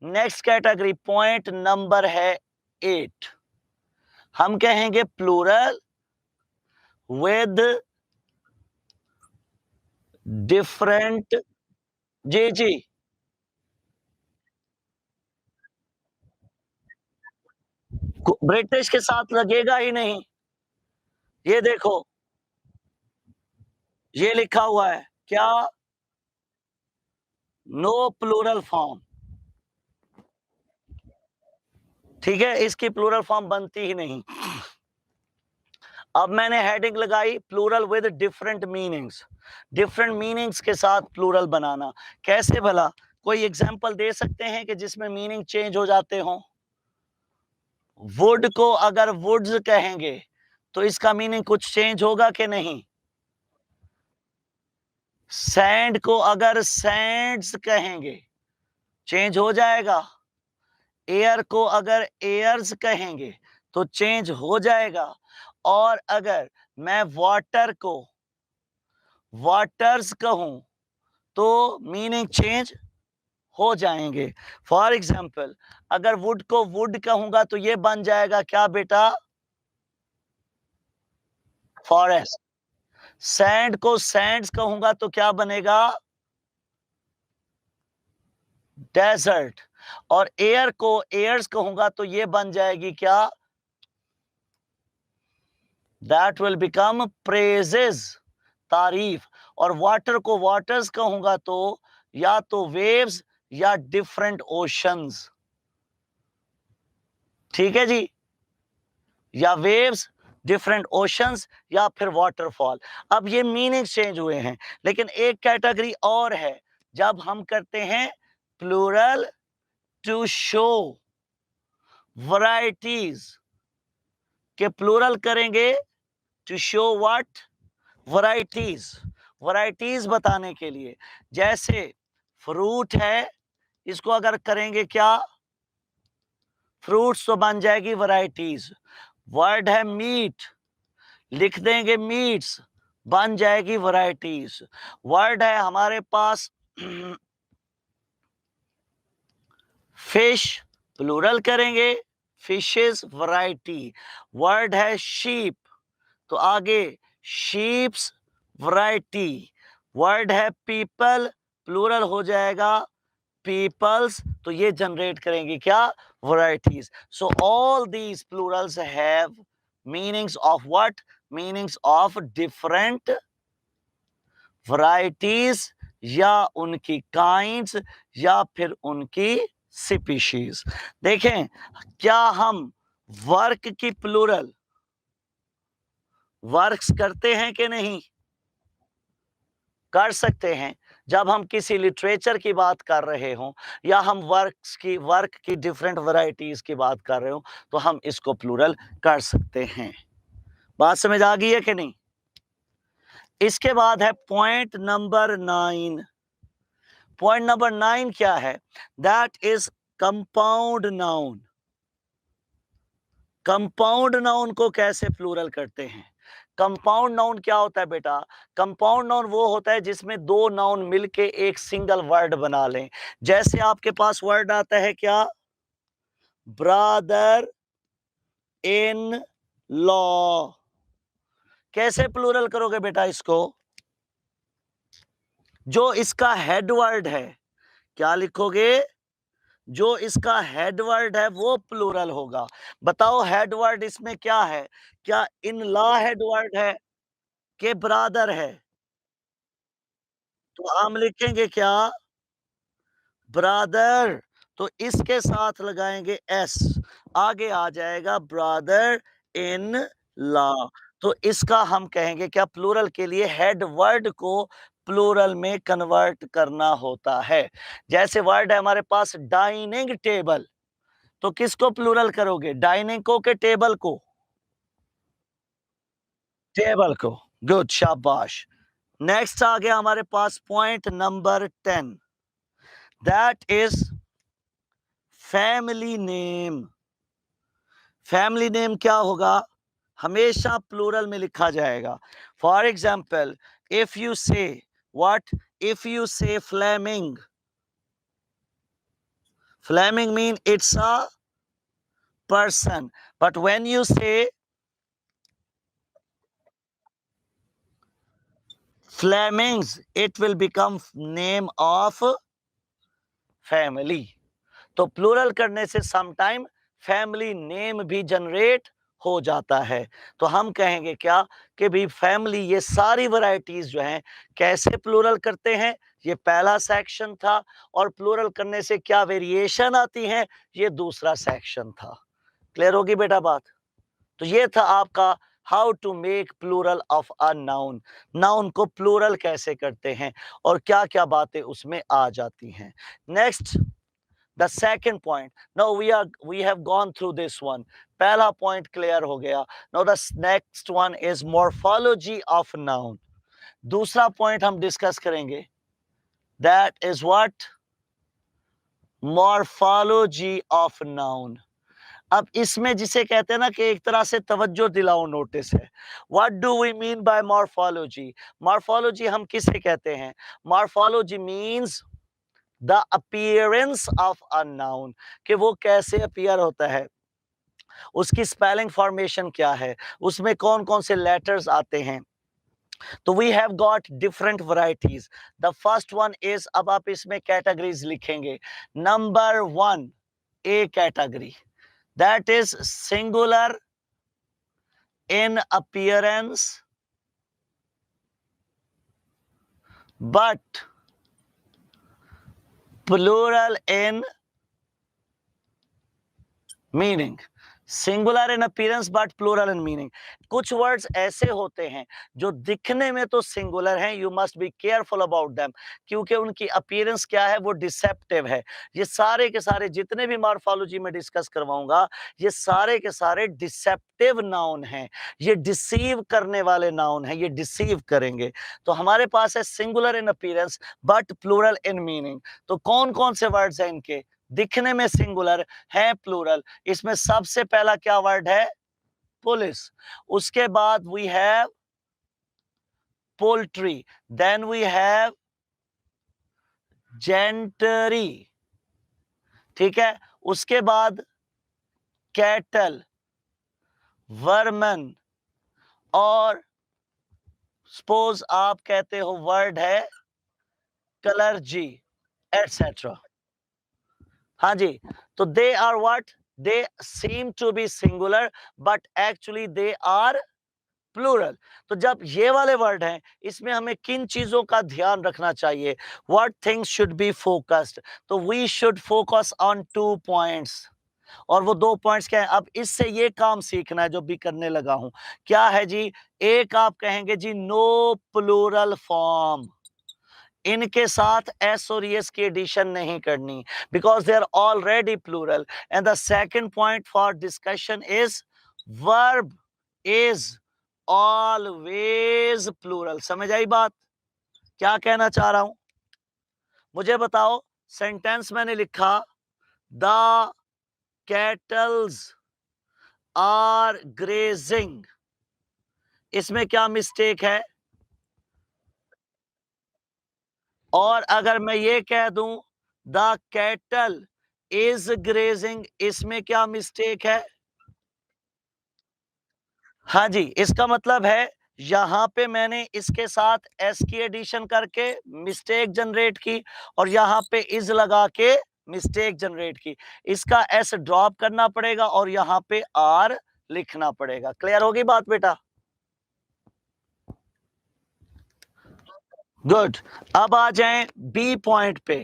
Next category point number है 8, हम कहेंगे प्लूरल विद डिफरेंट। जी जी, ब्रिटिश के साथ लगेगा ही नहीं। ये देखो, ये लिखा हुआ है क्या, नो प्लूरल फॉर्म। ठीक है, इसकी प्लूरल फॉर्म बनती ही नहीं। अब मैंने हेडिंग लगाई plural with different meanings, different meanings के साथ प्लूरल बनाना। कैसे भला, कोई एग्जांपल दे सकते हैं कि जिसमें मीनिंग चेंज हो जाते हों? वुड को अगर वुड्स कहेंगे तो इसका मीनिंग कुछ चेंज होगा कि नहीं? सैंड को अगर सैंड्स कहेंगे चेंज हो जाएगा। एयर को अगर एयर्स कहेंगे तो चेंज हो जाएगा। और अगर मैं वाटर को वाटर्स कहूं तो मीनिंग चेंज हो जाएंगे। फॉर एग्जाम्पल, अगर वुड को वुड कहूंगा तो ये बन जाएगा क्या बेटा? फॉरेस्ट। सैंड को सैंड्स कहूंगा तो क्या बनेगा? डेजर्ट। और एयर को एयर्स कहूंगा तो ये बन जाएगी क्या? दैट विल बिकम प्रेजेस, तारीफ। और वाटर को वाटर्स कहूंगा तो या तो वेव्स या डिफरेंट ओशंस। ठीक है जी, या वेव्स, डिफरेंट ओशंस, या फिर वाटरफॉल। अब ये मीनिंग चेंज हुए हैं, लेकिन एक कैटेगरी और है जब हम करते हैं प्लूरल टू शो वैरायटीज के प्लूरल करेंगे to show what? Varieties, varieties बताने के लिए। जैसे फ्रूट है, इसको अगर करेंगे क्या? फ्रूट्स तो बन जाएगी वैरायटीज। वर्ड है मीट, लिख देंगे मीट्स, बन जाएगी वैरायटीज। वर्ड है हमारे पास फिश, प्लूरल करेंगे फिशेस, वैरायटी। वर्ड है शीप, तो आगे शीप्स, वैरायटी। वर्ड है पीपल, प्लूरल हो जाएगा पीपल्स, तो ये जनरेट करेंगे क्या? Varieties. So all these Plurals have meanings of what? Meanings of different varieties, या उनकी काइंड्स, या फिर उनकी स्पीशीज। देखें, क्या हम वर्क की प्लूरल वर्क्स करते हैं कि नहीं? कर सकते हैं। जब हम किसी लिटरेचर की बात कर रहे हों या हम वर्क की डिफरेंट वैरायटीज की बात कर रहे हो तो हम इसको प्लूरल कर सकते हैं। बात समझ आ गई है कि नहीं? इसके बाद है पॉइंट नंबर 9। पॉइंट नंबर 9 क्या है? That is compound noun. Compound noun को कैसे प्लूरल करते हैं? कंपाउंड नाउन क्या होता है बेटा? कंपाउंड नाउन वो होता है जिसमें दो नाउन मिलके एक सिंगल वर्ड बना लें। जैसे आपके पास वर्ड आता है क्या? Brother in law. कैसे प्लूरल करोगे बेटा इसको? जो इसका हेड वर्ड है, क्या लिखोगे? जो इसका हेडवर्ड है वो प्लूरल होगा। बताओ हेडवर्ड इसमें क्या है? क्या इन लॉ हेडवर्ड है कि ब्रादर है? तो हम लिखेंगे क्या? ब्रादर। तो इसके साथ लगाएंगे एस, आगे आ जाएगा ब्रादर इन लॉ। तो इसका हम कहेंगे क्या? प्लूरल के लिए हेड वर्ड को प्लूरल में कन्वर्ट करना होता है। जैसे वर्ड है हमारे पास डाइनिंग टेबल, तो किसको प्लूरल करोगे? डाइनिंग को के टेबल को? टेबल को। गुड, शाबाश। नेक्स्ट आ गया हमारे पास point number 10, that is family name. Family name क्या होगा? हमेशा प्लूरल में लिखा जाएगा। For example, if you say what? If you say flaming, Flaming mean it's a person. But when you say Flemings, it will become name of family. तो plural करने से sometime family name भी generate हो जाता है। तो हम कहेंगे क्या कि भी फैमिली, ये सारी वैरायटीज जो हैं कैसे प्लूरल करते हैं, ये पहला सेक्शन था। और प्लूरल करने से क्या वेरिएशन आती है, ये दूसरा सेक्शन था। क्लियर होगी बेटा बात? तो ये था आपका how to make plural of a noun. Noun को प्लूरल कैसे करते हैं और क्या क्या बातें उसमें आ जाती हैं। Next, the second point. Now we have gone through this one. पहला point clear हो गया। Now the next one is morphology of noun. दूसरा point हम discuss करेंगे, that is what? Morphology of noun. अब इसमें जिसे कहते हैं ना कि एक तरह से तवज्जो दिलाओ नोटिस है। What do we mean by morphology? Morphology हम किसे कहते हैं? Morphology means the appearance of a noun, कि वो कैसे अपीयर होता है, उसकी स्पेलिंग फॉर्मेशन क्या है, उसमें कौन कौन से लेटर्स आते हैं। तो we have got different varieties. The first one is, अब आप इसमें कैटेगरीज लिखेंगे। Number 1, A category, that is singular in appearance but plural in meaning. Singular in appearance but plural in meaning. कुछ वर्ड्स ऐसे होते हैं जो दिखने में तो सिंगुलर हैं, you must be careful about them, क्योंकि उनकी अपीयरेंस क्या है, वो डिसेप्टिव है। ये सारे के सारे जितने भी मॉर्फोलॉजी में डिस्कस करवाऊंगा, ये सारे के सारे डिसेप्टिव नाउन हैं, ये डिसीव करने वाले नाउन हैं, ये डिसीव करेंगे। तो हमारे पास है singular in appearance but plural in meaning. तो कौन कौन से वर्ड्स हैं इनके, दिखने में सिंगुलर है प्लूरल। इसमें सबसे पहला क्या वर्ड है, पुलिस। उसके बाद we have poultry, then we have gentry, ठीक है। उसके बाद कैटल, वर्मन, और सपोज आप कहते हो वर्ड है कलर्जी, एटसेट्रा। हाँ जी, तो they are what, they seem to be singular but actually they are plural. तो जब ये वाले वर्ड हैं, इसमें हमें किन चीजों का ध्यान रखना चाहिए, what things should be focused. तो we should focus on 2 points. और वो 2 पॉइंट्स क्या है, अब इससे ये काम सीखना है जो भी करने लगा हूं। क्या है जी, एक आप कहेंगे जी नो प्लूरल फॉर्म, इनके साथ एस और एस की एडिशन नहीं करनी, because they are already plural. And the second point for discussion is verb is always plural. समझ आई बात, क्या कहना चाह रहा हूं? मुझे बताओ, सेंटेंस मैंने लिखा द कैटल्स आर ग्रेजिंग, इसमें क्या मिस्टेक है? और अगर मैं ये कह दूं द कैटल इज ग्रेजिंग, इसमें क्या मिस्टेक है? हाँ जी, इसका मतलब है यहां पे मैंने इसके साथ एस की एडिशन करके मिस्टेक जनरेट की, और यहां पे इज लगा के मिस्टेक जनरेट की। इसका एस ड्रॉप करना पड़ेगा और यहां पे आर लिखना पड़ेगा। क्लियर होगी बात बेटा? गुड। अब आ जाएं बी पॉइंट पे।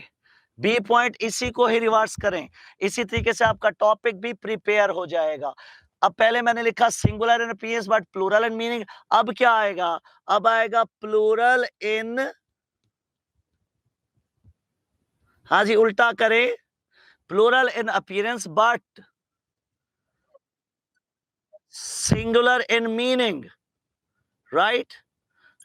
बी पॉइंट इसी को ही रिवर्स करें, इसी तरीके से आपका टॉपिक भी प्रिपेयर हो जाएगा। अब पहले मैंने लिखा singular in appearance but plural in meaning. अब क्या आएगा, अब आएगा प्लूरल इन, हाँ जी उल्टा करें, plural in appearance but singular in meaning, right.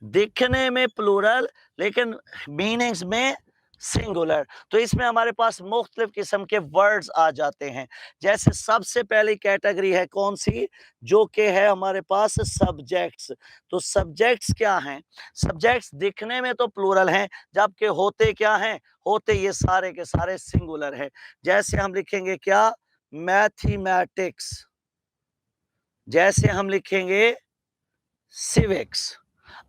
दिखने में प्लूरल लेकिन मीनिंग्स में सिंगुलर। तो इसमें हमारे पास मुख्तलिफ किस्म के वर्ड्स आ जाते हैं। जैसे सबसे पहली कैटेगरी है कौन सी, जो कि है हमारे पास सब्जेक्ट्स। तो सब्जेक्ट्स क्या हैं? सब्जेक्ट्स दिखने में तो प्लूरल हैं, जबकि होते क्या हैं? होते ये सारे के सारे सिंगुलर है। जैसे हम लिखेंगे क्या, मैथमेटिक्स, जैसे हम लिखेंगे सिविक्स।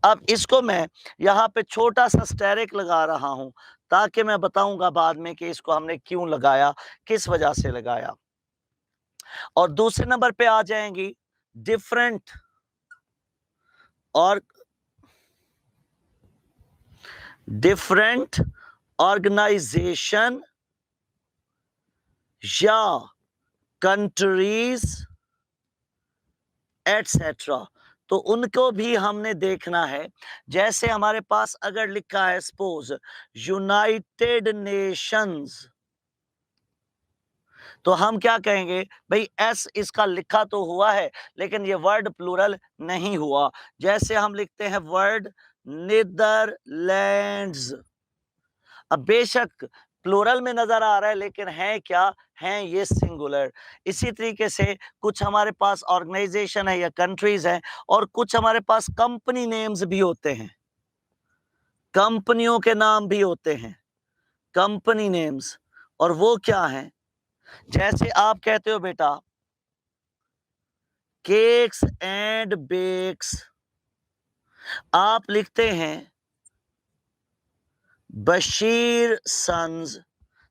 अब इसको मैं यहाँ पे छोटा सा स्टेरिक लगा रहा हूं, ताकि मैं बताऊंगा बाद में कि इसको हमने क्यों लगाया, किस वजह से लगाया। और दूसरे नंबर पे आ जाएंगी डिफरेंट और डिफरेंट ऑर्गेनाइजेशन या कंट्रीज एटसेट्रा। तो उनको भी हमने देखना है। जैसे हमारे पास अगर लिखा है सपोज यूनाइटेड नेशंस, तो हम क्या कहेंगे भाई, एस इसका लिखा तो हुआ है लेकिन ये वर्ड प्लूरल नहीं हुआ। जैसे हम लिखते हैं वर्ड नीदरलैंड्स। अब बेशक प्लूरल में नजर आ रहा है लेकिन है क्या, है ये सिंगुलर। इसी तरीके से कुछ हमारे पास ऑर्गेनाइजेशन है या कंट्रीज हैं, और कुछ हमारे पास कंपनी नेम्स भी होते हैं, कंपनियों के नाम भी होते हैं, कंपनी नेम्स। और वो क्या है, जैसे आप कहते हो बेटा केक्स एंड बेक्स, आप लिखते हैं बशीर सन्स।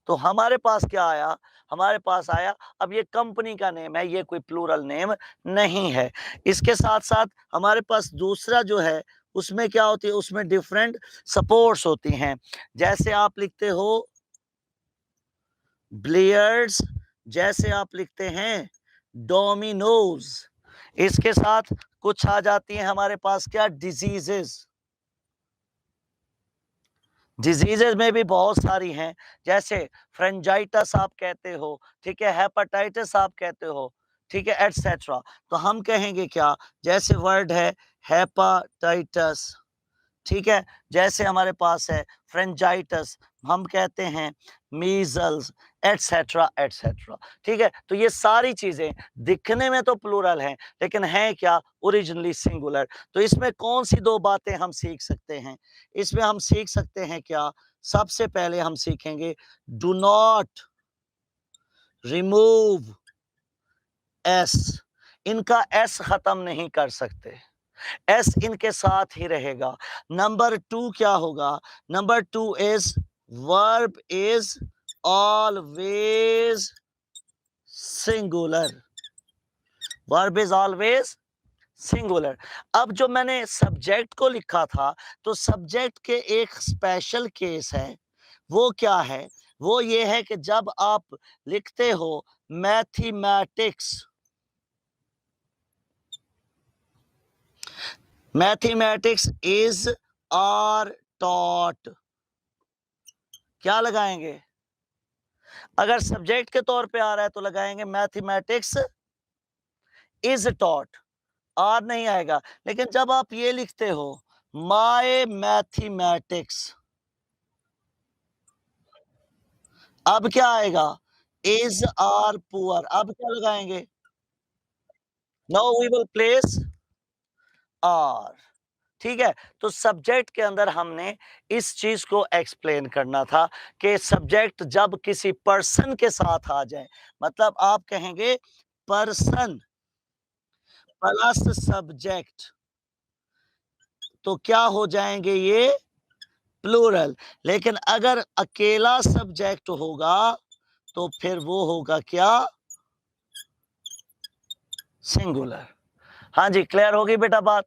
तो हमारे पास क्या आया, हमारे पास आया, अब ये कंपनी का नेम है, ये कोई प्लूरल नेम नहीं है। इसके साथ साथ हमारे पास दूसरा जो है उसमें क्या होती है, उसमें डिफरेंट सपोर्ट्स होती हैं। जैसे आप लिखते हो ब्लेयर्स, जैसे आप लिखते हैं डोमिनोज। इसके साथ कुछ आ जाती हैं हमारे पास क्या, डिजीजेस। डिजीजेज में भी बहुत सारी हैं, जैसे फ्रेंजाइटिस आप कहते हो, ठीक है, हेपेटाइटिस आप कहते हो, ठीक है, एटसेट्रा। तो हम कहेंगे क्या, जैसे वर्ड है हेपाटाइटिस, ठीक है, जैसे हमारे पास है फ्रेंजाइटिस, हम कहते हैं मीजल्स, एटसेट्रा एटसेट्रा। ठीक है, तो ये सारी चीजें दिखने में तो प्लूरल हैं लेकिन है क्या, ओरिजिनली सिंगुलर। तो इसमें कौन सी दो बातें हम सीख सकते हैं? इसमें हम सीख सकते हैं क्या, सबसे पहले हम सीखेंगे डू नॉट रिमूव एस, इनका एस खत्म नहीं कर सकते, एस इनके साथ ही रहेगा। नंबर टू क्या होगा, number two is verb is always singular, verb is always singular. अब जो मैंने सब्जेक्ट को लिखा था, तो सब्जेक्ट के एक स्पेशल केस है, वो क्या है, वो ये है कि जब आप लिखते हो mathematics, mathematics is are taught, क्या लगाएंगे, अगर सब्जेक्ट के तौर पे आ रहा है तो लगाएंगे मैथमेटिक्स इज टॉट, आर नहीं आएगा। लेकिन जब आप ये लिखते हो माय मैथमेटिक्स, अब क्या आएगा, इज आर पुअर, अब क्या लगाएंगे, now we will place are. ठीक है, तो सब्जेक्ट के अंदर हमने इस चीज को एक्सप्लेन करना था कि सब्जेक्ट जब किसी पर्सन के साथ आ जाए, मतलब आप कहेंगे पर्सन प्लस सब्जेक्ट, तो क्या हो जाएंगे ये प्लूरल। लेकिन अगर अकेला सब्जेक्ट होगा तो फिर वो होगा क्या, सिंगुलर। हाँ जी, क्लियर होगी बेटा बात?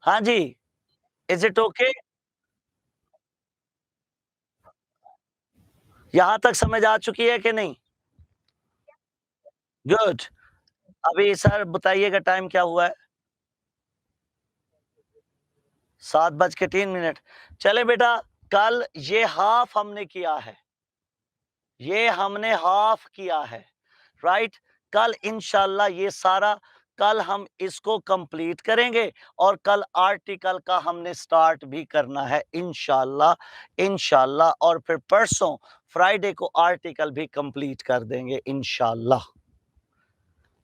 हाँ जी, इज इट ओके? यहां तक समझ आ चुकी है कि नहीं? गुड। अभी सर बताइएगा टाइम क्या हुआ है? 7:03। चले बेटा, कल ये हाफ हमने किया है, ये हमने हाफ किया है, राइट। कल इंशाल्लाह ये सारा कल हम इसको कंप्लीट करेंगे और कल आर्टिकल का हमने स्टार्ट भी करना है इंशाल्लाह इंशाल्लाह, और फिर परसों फ्राइडे को आर्टिकल भी कंप्लीट कर देंगे इंशाल्लाह।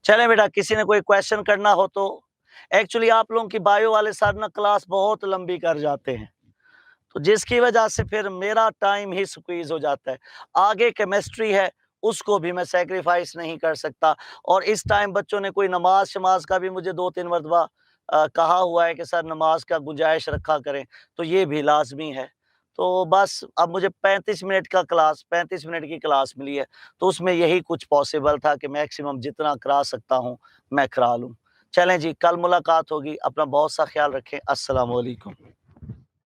चलें बेटा, किसी ने कोई क्वेश्चन करना हो तो। एक्चुअली आप लोगों की बायो वाले सर ना क्लास बहुत लंबी कर जाते हैं, तो जिसकी वजह से फिर मेरा टाइम ही स्क्वीज हो जाता है। आगे केमिस्ट्री है, उसको भी मैं सैक्रिफाइस नहीं कर सकता, और इस टाइम बच्चों ने कोई नमाज शमाज का भी मुझे 2-3 मरतबा कहा हुआ है कि सर नमाज का गुंजाइश रखा करें, तो ये भी लाजमी है। तो बस अब मुझे 35 मिनट की क्लास मिली है, तो उसमें यही कुछ पॉसिबल था कि मैक्सिमम जितना करा सकता हूँ मैं करा लूँ। चलें जी, कल मुलाकात होगी, अपना बहुत सा ख्याल रखें। अस्सलाम वालेकुम।